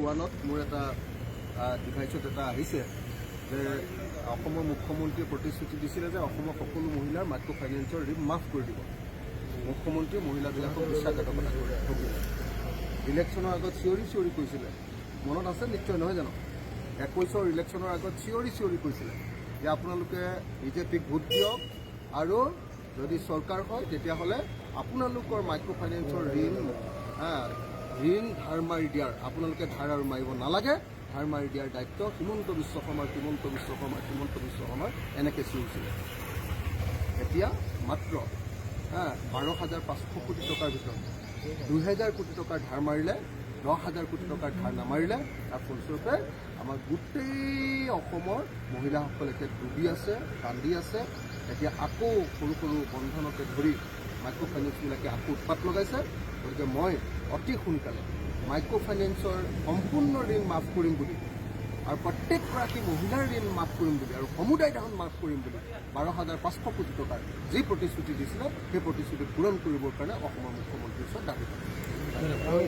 ওৱানত মোৰ এটা ডিভাইচত এটা আহিছে যে অসমৰ মুখ্যমন্ত্ৰীয়ে প্ৰতিশ্ৰুতি দিছিলে যে অসমৰ সকলো মহিলাৰ মাইক্ৰ' ফাইনেন্সৰ ঋণ মাফ কৰি দিব। মুখ্যমন্ত্ৰীয়ে মহিলাবিলাকক বিশ্বাসঘাতকতা কৰিলে। ইলেকশ্যনৰ আগত চিঞৰি চিঞৰি কৈছিলে, মনত আছে নিশ্চয় নহয় জানো? 21ৰ ইলেকশ্যনৰ আগত চিঞৰি চিঞৰি কৈছিলে যে আপোনালোকে বিজেপিক ভোট দিয়ক আৰু যদি চৰকাৰ হয় তেতিয়াহ'লে আপোনালোকৰ মাইক্ৰ' ফাইনেন্সৰ ঋণ ধাৰ মাৰি দিয়াৰ, আপোনালোকে ধাৰ আৰু মাৰিব নালাগে, ধাৰ মাৰি দিয়াৰ দায়িত্ব হিমন্ত বিশ্ব শৰ্মাৰ এনেকৈ চিঞৰিছিলে। এতিয়া মাত্ৰ 12,500 কোটি টকাৰ ভিতৰত 2,000 কোটি টকাৰ ধাৰ মাৰিলে, 10,000 কোটি টকাৰ ধাৰ নামাৰিলে। তাৰ ফলস্বৰূপে আমাৰ গোটেই অসমৰ মহিলাসকল এতিয়া ডুবি আছে, কান্দি আছে। এতিয়া আকৌ সৰু সৰু বন্ধনকে ধৰি মাইক্ৰ' ফাইনেন্সবিলাকে আকৌ উৎপাত লগাইছে। গতিকে মই অতি সোনকালে মাইক্ৰ' ফাইনেন্সৰ সম্পূৰ্ণ ঋণ মাফ কৰিম বুলি আৰু প্ৰত্যেকগৰাকী মহিলাৰ ঋণ মাফ কৰিম বুলি আৰু সমুদায় ধন মাফ কৰিম বুলি 12,500 কোটি টকাৰ যি প্ৰতিশ্ৰুতি দিছিলে সেই প্ৰতিশ্ৰুতি পূৰণ কৰিবৰ কাৰণে অসমৰ মুখ্যমন্ত্ৰীৰ ওচৰত দাবী কৰিম।